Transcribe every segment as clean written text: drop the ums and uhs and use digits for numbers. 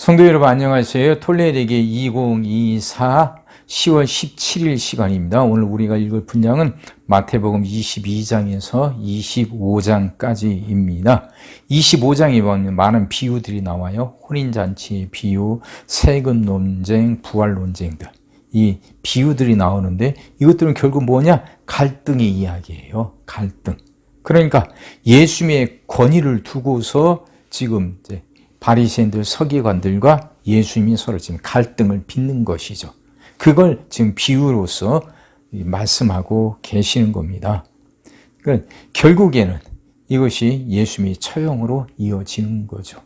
성도 여러분 안녕하세요. 톨레르기 2024 10월 17일 시간입니다. 오늘 우리가 읽을 분량은 마태복음 22장에서 25장까지입니다. 25장에 보면 많은 비유들이 나와요. 혼인잔치의 비유, 세금 논쟁, 부활 논쟁 등. 이 비유들이 나오는데 이것들은 결국 뭐냐? 갈등의 이야기예요. 갈등. 그러니까 예수님의 권위를 두고서 지금 이제 바리새인들, 서기관들과 예수님이 서로 지금 갈등을 빚는 것이죠. 그걸 지금 비유로서 말씀하고 계시는 겁니다. 그러니까 결국에는 이것이 예수님의 처형으로 이어지는 거죠.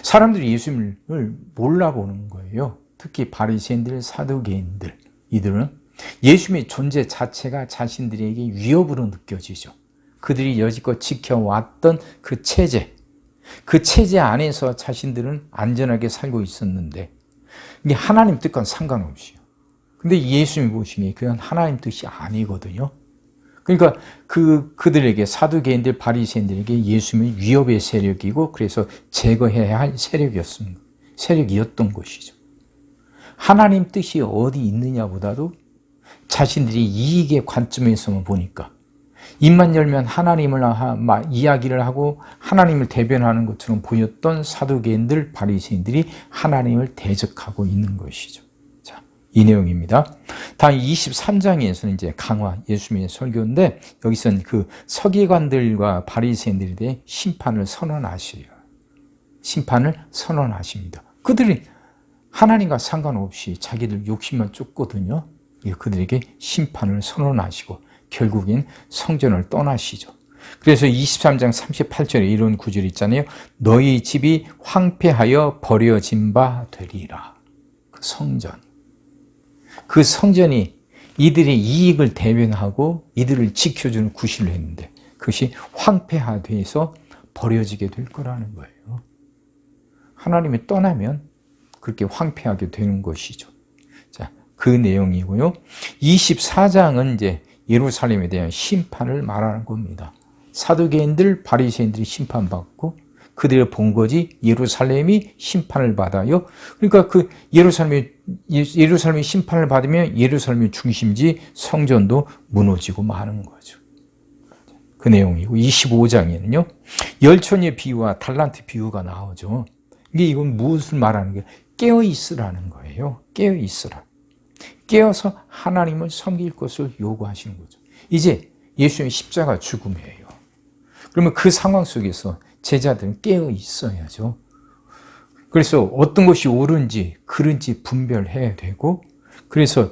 사람들이 예수님을 몰라보는 거예요. 특히 바리새인들, 사두개인들, 이들은 예수님의 존재 자체가 자신들에게 위협으로 느껴지죠. 그들이 여지껏 지켜왔던 그 체제 안에서 자신들은 안전하게 살고 있었는데 이게 하나님 뜻과는 상관없이요. 근데 예수님이 보시기에 그건 하나님 뜻이 아니거든요. 그러니까 그들에게 사두개인들, 바리새인들에게 예수님은 위협의 세력이고 그래서 제거해야 할 세력이었던 것이죠. 하나님 뜻이 어디 있느냐보다도 자신들이 이익의 관점에서만 보니까 입만 열면 하나님을 이야기를 하고 하나님을 대변하는 것처럼 보였던 사두개인들, 바리새인들이 하나님을 대적하고 있는 것이죠. 자, 이 내용입니다. 다음 23장에서는 이제 강화 예수님의 설교인데 여기서는 그 서기관들과 바리새인들에 대해 심판을 선언하십니다. 그들이 하나님과 상관없이 자기들 욕심만 쫓거든요. 그들에게 심판을 선언하시고 결국엔 성전을 떠나시죠. 그래서 23장 38절에 이런 구절이 있잖아요. 너희 집이 황폐하여 버려진 바 되리라. 그 성전이 이들의 이익을 대변하고 이들을 지켜주는 구실을 했는데 그것이 황폐화돼서 버려지게 될 거라는 거예요. 하나님이 떠나면 그렇게 황폐하게 되는 것이죠. 자, 그 내용이고요. 24장은 이제 예루살렘에 대한 심판을 말하는 겁니다. 사두개인들, 바리새인들이 심판받고 그들의 본거지 예루살렘이 심판을 받아요. 그러니까 그 예루살렘이 심판을 받으면 예루살렘의 중심지 성전도 무너지고 마는 거죠. 그 내용이고 25장에는요. 열천의 비유와 달란트 비유가 나오죠. 이건 무엇을 말하는 거예요? 깨어 있으라는 거예요. 깨어 있으라. 깨어서 하나님을 섬길 것을 요구하시는 거죠. 이제 예수님의 십자가 죽음이에요. 그러면 그 상황 속에서 제자들은 깨어 있어야죠. 그래서 어떤 것이 옳은지 그른지 분별해야 되고 그래서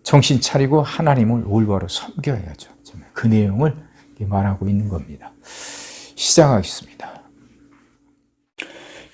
정신 차리고 하나님을 올바로 섬겨야죠. 그 내용을 말하고 있는 겁니다. 시작하겠습니다.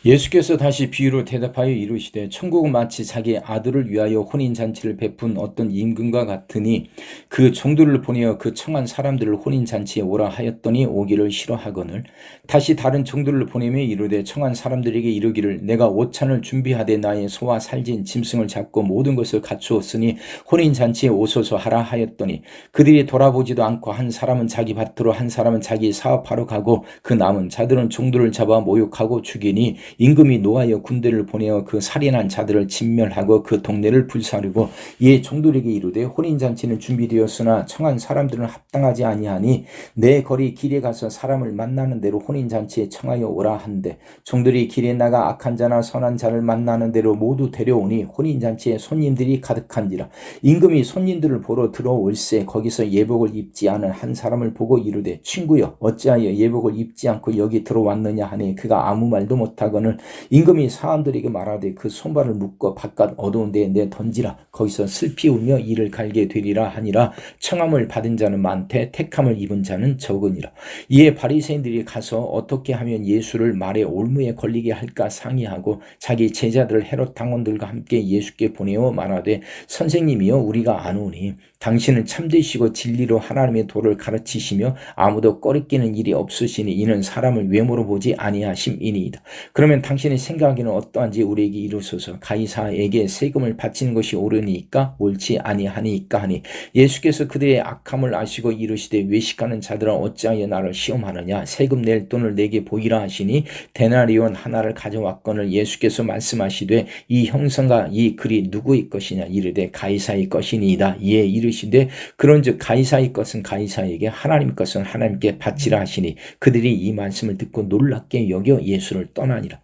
예수께서 다시 비유로 대답하여 이르시되 천국은 마치 자기 아들을 위하여 혼인잔치를 베푼 어떤 임금과 같으니 그 종들을 보내어 그 청한 사람들을 혼인잔치에 오라 하였더니 오기를 싫어하거늘 다시 다른 종들을 보내며 이르되 청한 사람들에게 이르기를 내가 오찬을 준비하되 나의 소와 살진 짐승을 잡고 모든 것을 갖추었으니 혼인잔치에 오소서 하라 하였더니 그들이 돌아보지도 않고 한 사람은 자기 밭으로 한 사람은 자기 사업하러 가고 그 남은 자들은 종들을 잡아 모욕하고 죽이니 임금이 노하여 군대를 보내어 그 살인한 자들을 진멸하고 그 동네를 불사르고 이에 종들에게 이르되 혼인잔치는 준비되었으나 청한 사람들은 합당하지 아니하니 내 거리 길에 가서 사람을 만나는 대로 혼인잔치에 청하여 오라 한대 종들이 길에 나가 악한 자나 선한 자를 만나는 대로 모두 데려오니 혼인잔치에 손님들이 가득한지라 임금이 손님들을 보러 들어올세 거기서 예복을 입지 않은 한 사람을 보고 이르되 친구여 어찌하여 예복을 입지 않고 여기 들어왔느냐 하니 그가 아무 말도 못하거늘 임금이 사람들에게 말하되 그 손발을 묶어 바깥 어두운 데에 내 던지라 거기서 슬피 울며 이를 갈게 되리라 하니라 청함을 받은 자는 많되 택함을 입은 자는 적으니라. 이에 바리새인들이 가서 어떻게 하면 예수를 말의 올무에 걸리게 할까 상의하고 자기 제자들을 헤롯 당원들과 함께 예수께 보내어 말하되 선생님이여 우리가 아노니 당신은 참되시고 진리로 하나님의 도를 가르치시며 아무도 꺼리끼는 일이 없으시니 이는 사람을 외모로 보지 아니하심이니이다. 그러면 당신의 생각에는 어떠한지 우리에게 이루소서. 가이사에게 세금을 바치는 것이 옳으니까 옳지 아니하니까 하니 예수께서 예수께서 그들의 악함을 아시고 이르시되 외식하는 자들아 어찌하여 나를 시험하느냐 세금 낼 돈을 내게 보이라 하시니 데나리온 하나를 가져왔거늘 예수께서 말씀하시되 이 형상과 이 글이 누구의 것이냐 이르되 가이사의 것이니이다. 이에 이르시되 그런즉 가이사의 것은 가이사에게 하나님 것은 하나님께 바치라 하시니 그들이 이 말씀을 듣고 놀랍게 여겨 예수를 떠나니라.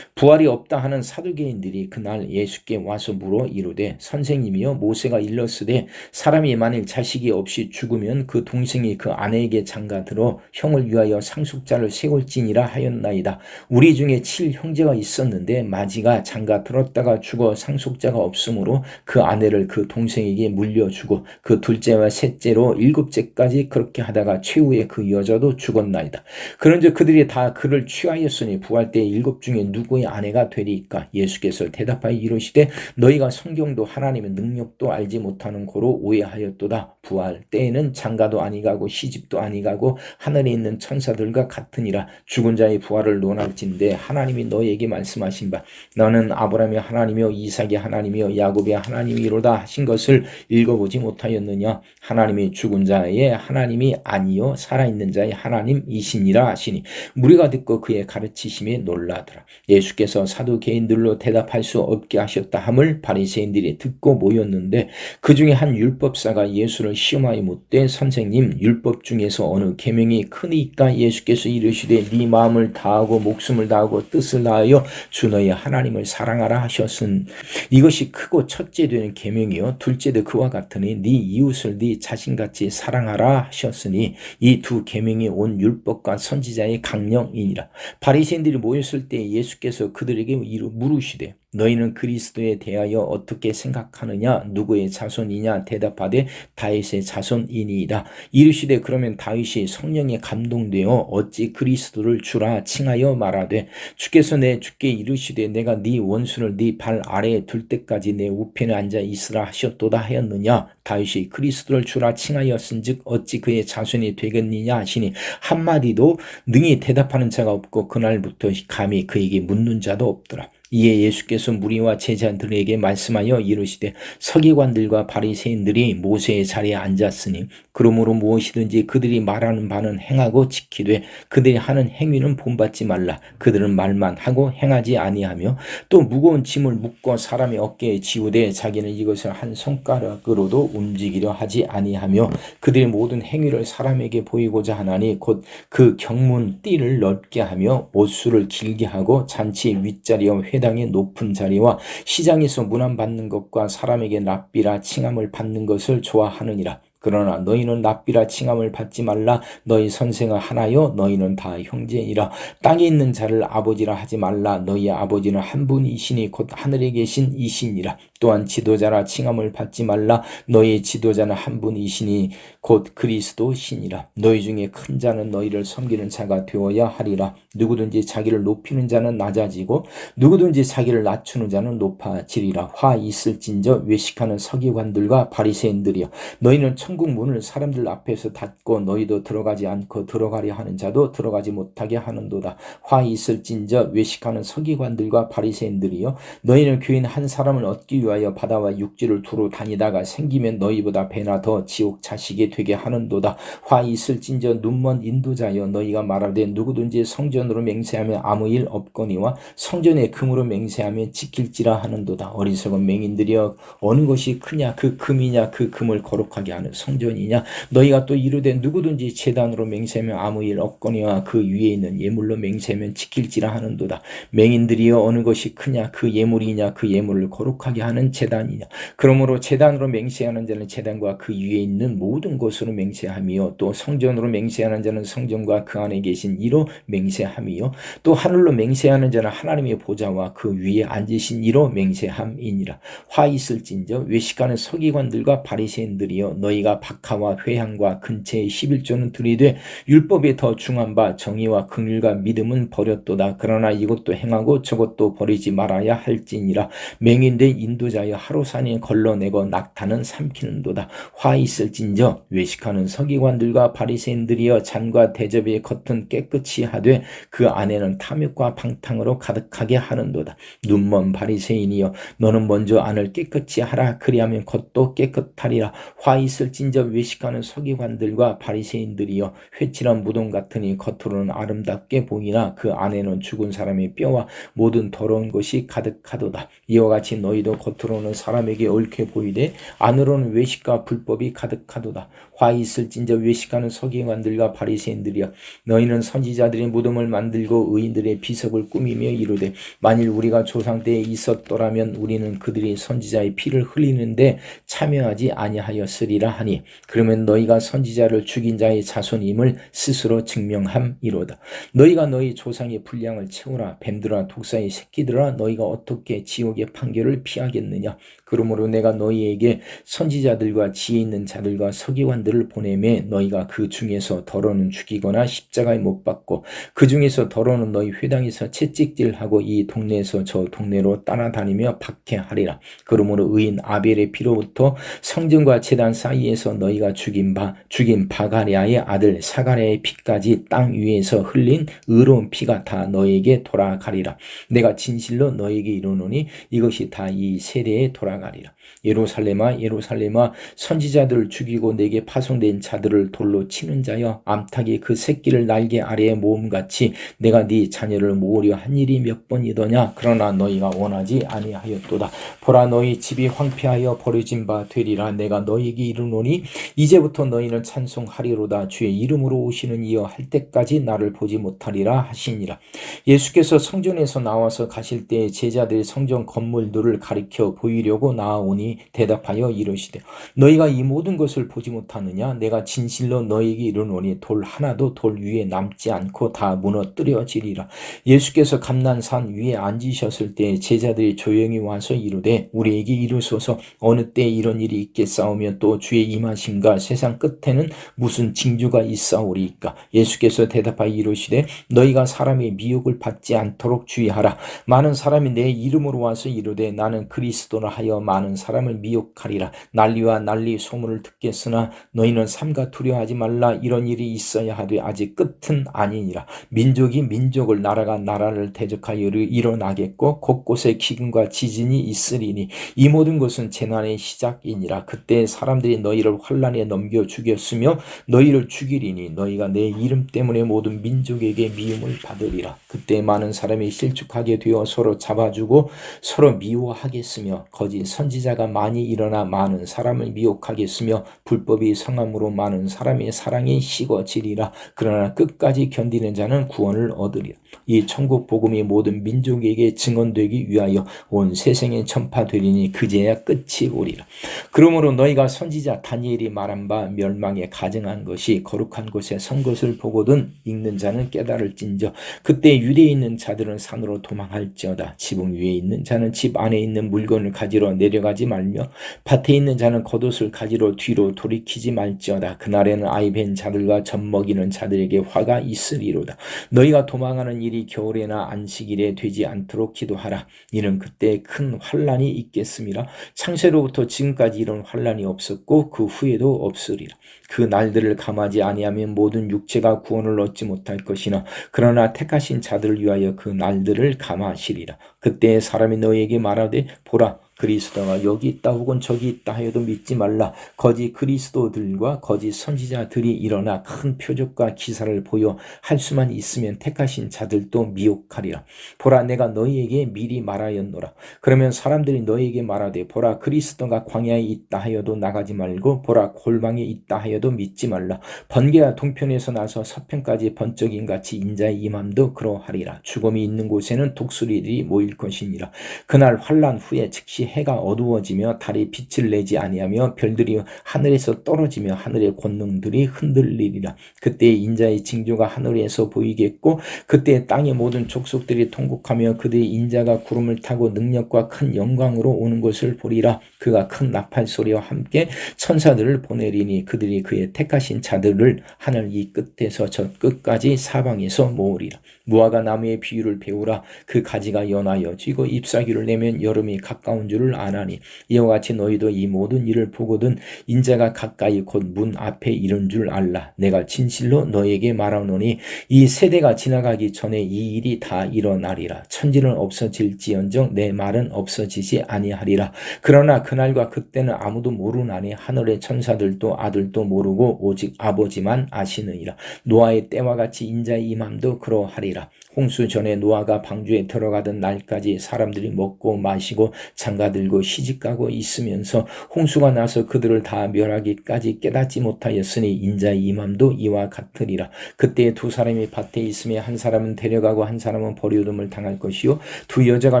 부활이 없다 하는 사두개인들이 그날 예수께 와서 물어 이르되 선생님이여 모세가 일렀으되 사람이 만일 자식이 없이 죽으면 그 동생이 그 아내에게 장가들어 형을 위하여 상속자를 세울지니라 하였나이다. 우리 중에 7형제가 있었는데 마지가 장가들었다가 죽어 상속자가 없으므로 그 아내를 그 동생에게 물려주고 그 둘째와 셋째로 7째까지 그렇게 하다가 최후에 그 여자도 죽었나이다. 그런즉 그들이 다 그를 취하였으니 부활 때 7 중에 누구의 아내가 되리이까? 예수께서 대답하여 이르시되 너희가 성경도 하나님의 능력도 알지 못하는 고로 오해하였도다. 부활 때에는 장가도 아니가고 시집도 아니가고 하늘에 있는 천사들과 같으니라. 죽은 자의 부활을 논할진대 하나님이 너희에게 말씀하신 바 너는 아브라함의 하나님이요 이삭의 하나님이요 야곱의 하나님이로다 하신 것을 읽어보지 못하였느냐? 하나님이 죽은 자의 하나님이 아니요 살아있는 자의 하나님이시니라 하시니 무리가 듣고 그의 가르치심에 놀라더라. 예수께서 사두개인들로 대답할 수 없게 하셨다 함을 바리새인들이 듣고 모였는데 그 중에 한 율법사가 예수를 시험하여 묻되 선생님 율법 중에서 어느 계명이 크니까? 예수께서 이르시되 네 마음을 다하고 목숨을 다하고 뜻을 다하여 주 너희 하나님을 사랑하라 하셨은 이것이 크고 첫째 되는 계명이요 둘째도 그와 같으니 네 이웃을 네 자신같이 사랑하라 하셨으니 이 두 계명이 온 율법과 선지자의 강령이니라. 바리새인들이 모였을 때 예수께서 그들에게 물으시되 너희는 그리스도에 대하여 어떻게 생각하느냐? 누구의 자손이냐? 대답하되 다윗의 자손이니이다. 이르시되 그러면 다윗이 성령에 감동되어 어찌 그리스도를 주라 칭하여 말하되 주께서 내 주께 이르시되 내가 네 원수를 네 발 아래에 둘 때까지 내 우편에 앉아 있으라 하셨도다 하였느냐? 다윗이 그리스도를 주라 칭하였은즉 어찌 그의 자손이 되겠느냐 하시니 한마디도 능히 대답하는 자가 없고 그날부터 감히 그에게 묻는 자도 없더라. 이에 예수께서 무리와 제자들에게 말씀하여 이르시되 서기관들과 바리새인들이 모세의 자리에 앉았으니 그러므로 무엇이든지 그들이 말하는 바는 행하고 지키되 그들이 하는 행위는 본받지 말라. 그들은 말만 하고 행하지 아니하며 또 무거운 짐을 묶어 사람의 어깨에 지우되 자기는 이것을 한 손가락으로도 움직이려 하지 아니하며 그들의 모든 행위를 사람에게 보이고자 하나니 곧 그 경문 띠를 넓게 하며 옷수를 길게 하고 잔치 윗자리와 회당의 높은 자리와 시장에서 문안받는 것과 사람에게 랍비라 칭함을 받는 것을 좋아하느니라. 그러나 너희는 랍비라 칭함을 받지 말라. 너희 선생은 하나요 너희는 다 형제니라. 땅에 있는 자를 아버지라 하지 말라. 너희 아버지는 한 분이시니 곧 하늘에 계신 이시니라. 또한 지도자라 칭함을 받지 말라. 너희 지도자는 한 분이시니 곧 그리스도시니라. 너희 중에 큰 자는 너희를 섬기는 자가 되어야 하리라. 누구든지 자기를 높이는 자는 낮아지고 누구든지 자기를 낮추는 자는 높아지리라. 화 있을진저 외식하는 서기관들과 바리새인들이여 너희는 천국 문을 사람들 앞에서 닫고 너희도 들어가지 않고 들어가려 하는 자도 들어가지 못하게 하는도다. 화 있을진저 외식하는 서기관들과 바리새인들이여 너희는 교인 한 사람을 얻기 위하여 바다와 육지를 두루 다니다가 생기면 너희보다 배나 더 지옥 자식이 되게 하는도다. 화 있을진저 눈먼 인도자여 너희가 말하되 누구든지 성전으로 맹세하면 아무 일 없거니와 성전에 금으로 맹세하면 지킬지라 하는도다. 어리석은 맹인들이여 어느 것이 크냐? 그 금이냐? 그 금을 거룩하게 하는 성전이냐? 너희가 또 이르되 누구든지 제단으로 맹세하면 아무 일 없거니와 그 위에 있는 예물로 맹세하면 지킬지라 하는도다. 맹인들이여 어느 것이 크냐? 그 예물이냐? 그 예물을 거룩하게 하는 제단이냐? 그러므로 제단으로 맹세하는 자는 제단과 그 위에 있는 모든 것으로 맹세하며 또 성전으로 맹세하는 자는 성전과 그 안에 계신 이로 맹세하며 또 하늘로 맹세하는 자는 하나님의 보좌와 그 위에 앉으신 이로 맹세함이니라. 화 있을진저 외식하는 서기관들과 바리새인들이여 너희가 박하와 회향과 근체의 11조는 들이되 율법에 더 중한 바 정의와 긍휼과 믿음은 버렸도다. 그러나 이것도 행하고 저것도 버리지 말아야 할지니라. 맹인된 인도자여 하루산이 걸러내고 낙타는 삼키는도다. 화 있을진저 외식하는 서기관들과 바리새인들이여 잔과 대접의 겉은 깨끗이 하되 그 안에는 탐욕과 방탕으로 가득하게 하는도다. 눈먼 바리새인이여 너는 먼저 안을 깨끗이 하라. 그리하면 겉도 깨끗하리라. 화 있을진저 찐저 외식하는 서기관들과 바리새인들이여, 회칠한 무덤 같으니 겉으로는 아름답게 보이나 그 안에는 죽은 사람의 뼈와 모든 더러운 것이 가득하도다. 이와 같이 너희도 겉으로는 사람에게 옳게 보이되 안으로는 외식과 불법이 가득하도다. 화 있을진저 외식하는 서기관들과 바리새인들이여, 너희는 선지자들의 무덤을 만들고 의인들의 비석을 꾸미며 이르되, 만일 우리가 조상 때에 있었더라면 우리는 그들이 선지자의 피를 흘리는데 참여하지 아니하였으리라 하니, 그러면 너희가 선지자를 죽인 자의 자손임을 스스로 증명함이로다. 너희가 너희 조상의 분량을 채우라. 뱀들아 독사의 새끼들아, 너희가 어떻게 지옥의 판결을 피하겠느냐. 그러므로 내가 너희에게 선지자들과 지혜 있는 자들과 서기관들을 보내매 너희가 그 중에서 더러는 죽이거나 십자가에 못 박고, 그 중에서 더러는 너희 회당에서 채찍질하고 이 동네에서 저 동네로 따라다니며 박해하리라. 그러므로 의인 아벨의 피로부터 성전과 제단 사이에서 너희가 죽인 바가랴의 아들 사가랴의 피까지 땅 위에서 흘린 의로운 피가 다 너희에게 돌아가리라. 내가 진실로 너희에게 이르노니 이것이 다 이 세대에 돌아가리라. 예루살렘아 예루살렘아, 선지자들을 죽이고 내게 파송된 자들을 돌로 치는 자여, 암탉이 그 새끼를 날개 아래에 모음같이 내가 네 자녀를 모으려 한 일이 몇 번이더냐. 그러나 너희가 원하지 아니하였도다. 보라, 너희 집이 황폐하여 버려진 바 되리라. 내가 너희에게 이르노니 이제부터 너희는 찬송하리로다. 주의 이름으로 오시는 이여 할 때까지 나를 보지 못하리라 하시니라. 예수께서 성전에서 나와서 가실 때 제자들이 성전 건물들을 가리켜 보이려고 나아오니 대답하여 이르시되, 너희가 이 모든 것을 보지 못하느냐. 내가 진실로 너희에게 이르노니 돌 하나도 돌 위에 남지 않고 다 무너뜨려지리라. 예수께서 감난산 위에 앉으셨을 때 제자들이 조용히 와서 이르되, 우리에게 이르소서 어느 때 이런 일이 있겠사오며 또 주의 임하심과 세상 끝에는 무슨 징조가 있사오리이까. 예수께서 대답하여 이르시되, 너희가 사람의 미혹을 받지 않도록 주의하라. 많은 사람이 내 이름으로 와서 이르되 나는 그리스도라 하여 많은 사람을 미혹하리라. 난리와 난리 소문을 듣겠으나 너희는 삼가 두려워하지 말라. 이런 일이 있어야 하되 아직 끝은 아니니라. 민족이 민족을, 나라가 나라를 대적하여 일어나겠고 곳곳에 기근과 지진이 있으리니 이 모든 것은 재난의 시작이니라. 그때 사람들이 너희를 환난에 넘겨 죽였으며 너희를 죽이리니 너희가 내 이름 때문에 모든 민족에게 미움을 받으리라. 그때 많은 사람이 실족하게 되어 서로 잡아주고 서로 미워하겠으며 거짓 선지자가 많이 일어나 많은 사람을 미혹하겠으며 불법이 성함으로 많은 사람의 사랑이 식어지리라. 그러나 끝까지 견디는 자는 구원을 얻으리라. 이 천국 복음이 모든 민족에게 증언되기 위하여 온 세상에 전파되리니 그제야 끝이 오리라. 그러므로 너희가 선지자 다니엘이 말한 바 멸망에 가증한 것이 거룩한 곳에 선 것을 보거든 읽는 자는 깨달을진저, 그때 유대에 있는 자들은 산으로 도망할지어다. 지붕 위에 있는 자는 집 안에 있는 물건을 가지러 내려가지 말며 밭에 있는 자는 겉옷을 가지러 뒤로 돌이키지 말지어다. 그날에는 아이 뵌 자들과 젖 먹이는 자들에게 화가 있으리로다. 너희가 도망하는 일이 겨울에나 안식일에 되지 않도록 기도하라. 이는 그때 큰 환난이 있겠음이라. 창세로부터 지금까지 이런 환난이 없었고 그 후에도 없으리라. 그 날들을 감하지 아니하면 모든 육체가 구원을 얻지 못할 것이나 그러나 택하신 자들을 위하여 그 날들을 감하시리라. 그때 사람이 너희에게 말하되, 보라, 그리스도가 여기 있다 혹은 저기 있다 하여도 믿지 말라. 거짓 그리스도들과 거짓 선지자들이 일어나 큰 표적과 기사를 보여 할 수만 있으면 택하신 자들도 미혹하리라. 보라, 내가 너희에게 미리 말하였노라. 그러면 사람들이 너희에게 말하되, 보라, 그리스도가 광야에 있다 하여도 나가지 말고 보라, 골방에 있다 하여도 믿지 말라. 번개가 동편에서 나서 서편까지 번쩍임 같이 인자의 임함도 그러하리라. 죽음이 있는 곳에는 독수리들이 모일 것이니라. 그날 환난 후에 즉시 해가 어두워지며 달이 빛을 내지 아니하며 별들이 하늘에서 떨어지며 하늘의 권능들이 흔들리리라. 그때 인자의 징조가 하늘에서 보이겠고 그때 땅의 모든 족속들이 통곡하며 그들의 인자가 구름을 타고 능력과 큰 영광으로 오는 것을 보리라. 그가 큰 나팔 소리와 함께 천사들을 보내리니 그들이 그의 택하신 자들을 하늘 이 끝에서 저 끝까지 사방에서 모으리라. 무화과 나무의 비유를 배우라. 그 가지가 연하여 지고 잎사귀를 내면 여름이 가까운 줄 줄을 아나니 이와 같이 너희도 이 모든 일을 보거든 인자가 가까이 곧 문 앞에 이른 줄 알라. 내가 진실로 너에게 말하노니 이 세대가 지나가기 전에 이 일이 다 일어나리라. 천지는 없어질지언정 내 말은 없어지지 아니하리라. 그러나 그날과 그때는 아무도 모르나니 하늘의 천사들도 아들도 모르고 오직 아버지만 아시느니라. 노아의 때와 같이 인자의 임함도 그러하리라. 홍수 전에 노아가 방주에 들어가던 날까지 사람들이 먹고 마시고 장가들고 시집가고 있으면서 홍수가 나서 그들을 다 멸하기까지 깨닫지 못하였으니 인자의 임함도 이와 같으리라. 그때 두 사람이 밭에 있으며 한 사람은 데려가고 한 사람은 버려둠을 당할 것이요 두 여자가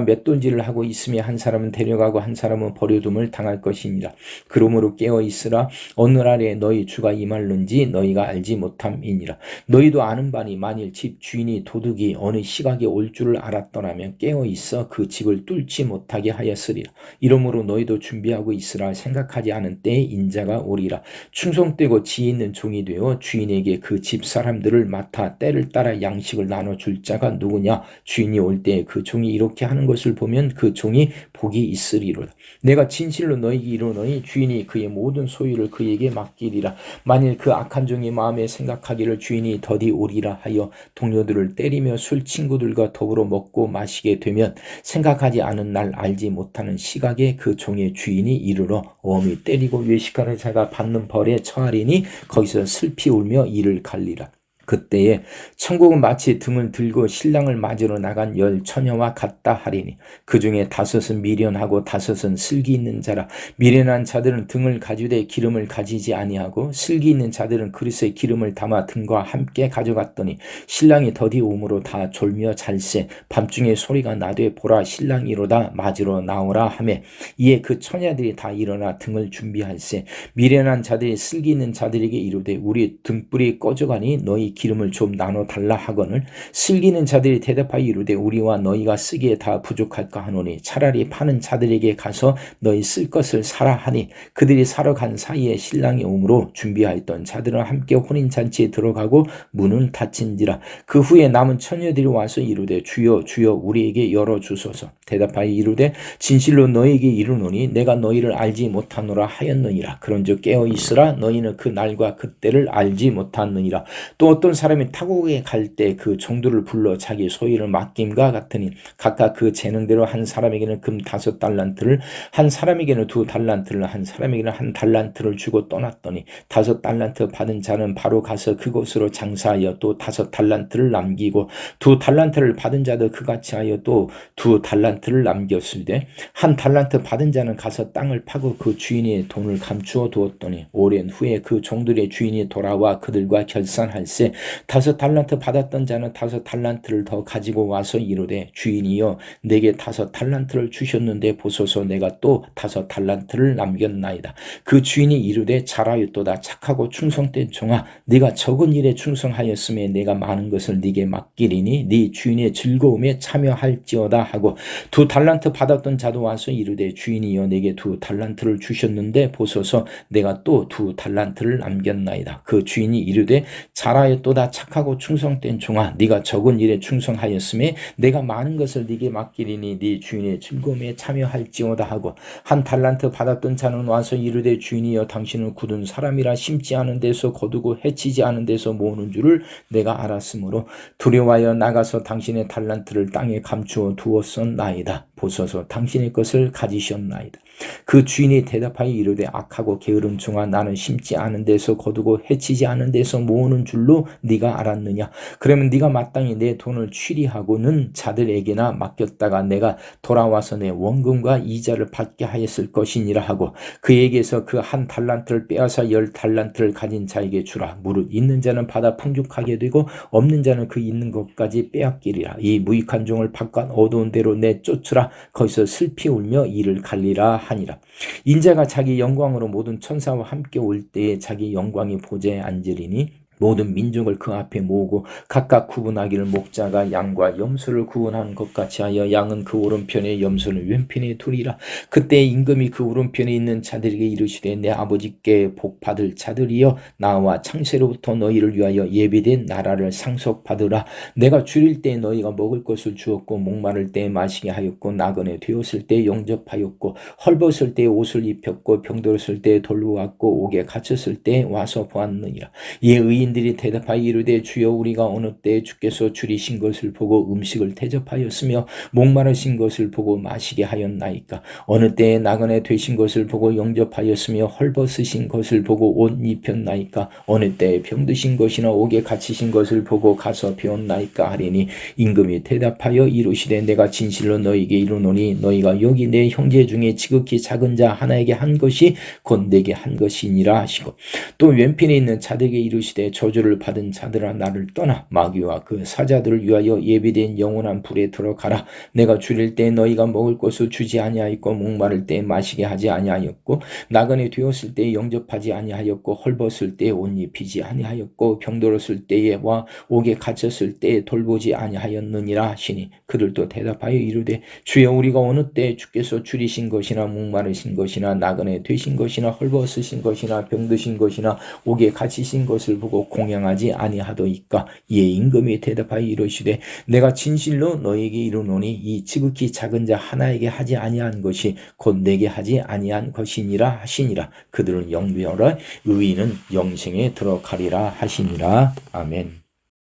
맷돌질을 하고 있으며 한 사람은 데려가고 한 사람은 버려둠을 당할 것이니라. 그러므로 깨어 있으라. 어느 날에 너희 주가 임할는지 너희가 알지 못함이니라. 너희도 아는 바니 만일 집 주인이 도둑이 어느 시각에 올 줄을 알았더라면 깨어 있어 그 집을 뚫지 못하게 하였으리라. 이러므로 너희도 준비하고 있으라. 생각하지 않은 때에 인자가 오리라. 충성되고 지혜 있는 종이 되어 주인에게 그 집 사람들을 맡아 때를 따라 양식을 나눠줄 자가 누구냐. 주인이 올 때에 그 종이 이렇게 하는 것을 보면 그 종이 복이 있으리로다. 내가 진실로 너희에게 이르노니 주인이 그의 모든 소유를 그에게 맡기리라. 만일 그 악한 종이 마음에 생각하기를 주인이 더디 오리라 하여 동료들을 때리며 술 친구들과 더불어 먹고 마시게 되면 생각하지 않은 날 알지 못하는 시각에 그 종의 주인이 이르러 어미 때리고 외식하는 자가 받는 벌에 처하리니 거기서 슬피 울며 이를 갈리라. 그때에 천국은 마치 등을 들고 신랑을 맞으러 나간 10 처녀와 같다 하리니 그 중에 5은 미련하고 5은 슬기 있는 자라. 미련한 자들은 등을 가지되 기름을 가지지 아니하고 슬기 있는 자들은 그릇에 기름을 담아 등과 함께 가져갔더니 신랑이 더디 오므로 다 졸며 잘세. 밤중에 소리가 나되 보라 신랑이로다 맞으러 나오라 하매 이에 그 처녀들이 다 일어나 등을 준비할세. 미련한 자들이 슬기 있는 자들에게 이르되 우리 등불이 꺼져가니 너희 기름을 좀 나눠 달라 하거늘 슬기는 자들이 대답하여 이르되 우리와 너희가 쓰기에 다 부족할까 하노니 차라리 파는 자들에게 가서 너희 쓸 것을 사라 하니 그들이 사러 간 사이에 신랑이 오므로 준비하였던 자들은 함께 혼인잔치에 들어가고 문은 닫힌지라. 그 후에 남은 처녀들이 와서 이르되 주여 주여 우리에게 열어주소서. 대답하여 이르되 진실로 너희에게 이르노니 내가 너희를 알지 못하노라 하였느니라. 그런즉 깨어있으라. 너희는 그 날과 그때를 알지 못하느니라. 또 어떤 사람이 타국에 갈 때 그 종들을 불러 자기 소유를 맡김과 같으니 각각 그 재능대로 한 사람에게는 금 5 달란트를 한 사람에게는 2 달란트를 한 사람에게는 1 달란트를 주고 떠났더니 5 달란트 받은 자는 바로 가서 그곳으로 장사하여 또 5 달란트를 남기고 2 달란트를 받은 자도 그같이 하여 또 2 달란트를 남겼으되 1 달란트 받은 자는 가서 땅을 파고 그 주인의 돈을 감추어 두었더니 오랜 후에 그 종들의 주인이 돌아와 그들과 결산할세. 5 달란트 받았던 자는 5 달란트를 더 가지고 와서 이르되 주인이여 내게 5 달란트를 주셨는데 보소서 내가 또 5 달란트를 남겼나이다. 그 주인이 이르되 잘하였도다. 착하고 충성된 종아 네가 적은 일에 충성하였음에 내가 많은 것을 네게 맡기리니 네 주인의 즐거움에 참여할지어다 하고 2 달란트 받았던 자도 와서 이르되 주인이여 내게 2 달란트를 주셨는데 보소서 내가 또 2 달란트를 남겼나이다. 그 주인이 이르되 잘하였도다. 착하고 충성된 종아 네가 적은 일에 충성하였음에 내가 많은 것을 네게 맡기리니 네 주인의 즐거움에 참여할지어다 하고 1 달란트 받았던 자는 와서 이르되 주인이여 당신은 굳은 사람이라 심지 않은 데서 거두고 해치지 않은 데서 모으는 줄을 내가 알았으므로 두려워하여 나가서 당신의 달란트를 땅에 감추어 두었었나이다. 보소서 당신의 것을 가지셨나이다. 그 주인이 대답하여 이르되 악하고 게으른 종아 나는 심지 않은 데서 거두고 해치지 않은 데서 모으는 줄로 네가 알았느냐. 그러면 네가 마땅히 내 돈을 취리하고는 자들에게나 맡겼다가 내가 돌아와서 내 원금과 이자를 받게 하였을 것이니라 하고 그에게서 그 1 달란트를 빼앗아 10 달란트를 가진 자에게 주라. 무릇 있는 자는 받아 풍족하게 되고 없는 자는 그 있는 것까지 빼앗기리라. 이 무익한 종을 바깥 어두운 데로 내쫓으라. 거기서 슬피 울며 이를 갈리라 하니라. 인자가 자기 영광으로 모든 천사와 함께 올 때에 자기 영광이 보좌에 앉으리니 모든 민족을 그 앞에 모으고 각각 구분하기를 목자가 양과 염소를 구분하는 것 같이 하여 양은 그 오른편에 염소는 왼편에 두리라. 그때 임금이 그 오른편에 있는 자들에게 이르시되 내 아버지께 복받을 자들이여 나와 창세로부터 너희를 위하여 예비된 나라를 상속받으라. 내가 줄일 때 너희가 먹을 것을 주었고 목마를 때 마시게 하였고 나그네 되었을 때 영접하였고 헐벗을 때 옷을 입혔고 병들었을 때 돌보았고 옥에 갇혔을 때 와서 보았느니라. 이에 의인들이 대답하여 이르되 주여 우리가 어느 때에 주께서 줄이신 것을 보고 음식을 대접하였으며 목마르신 것을 보고 마시게 하였나이까. 어느 때에 나그네 되신 것을 보고 영접하였으며 헐벗으신 것을 보고 옷 입혔나이까. 어느 때에 병드신 것이나 옥에 갇히신 것을 보고 가서 배웠나이까 하리니 임금이 대답하여 이르시되 내가 진실로 너희에게 이르노니 너희가 여기 내 형제 중에 지극히 작은 자 하나에게 한 것이 곧 내게 한 것이니라 하시고 또 왼편에 있는 자들에게 이르시되 저주를 받은 자들아 나를 떠나 마귀와 그 사자들을 위하여 예비된 영원한 불에 들어가라. 내가 줄일 때 너희가 먹을 것을 주지 아니하였고 목마를 때 마시게 하지 아니하였고 나그네 되었을 때 영접하지 아니하였고 헐벗을 때 옷 입히지 아니하였고 병들었을 때와 옥에 갇혔을 때 돌보지 아니하였느니라 하시니 그들도 대답하여 이르되 주여 우리가 어느 때 주께서 줄이신 것이나 목마르신 것이나 나그네 되신 것이나 헐벗으신 것이나 병드신 것이나 옥에 갇히신 것을 보고 공양하지 아니하더이까. 이에 임금이 대답하여 이르시되 내가 진실로 너에게 이르노니 이 지극히 작은 자 하나에게 하지 아니한 것이 곧 내게 하지 아니한 것이니라 하시니라. 그들은 영배하라 의인은 영생에 들어가리라 하시니라. 아멘.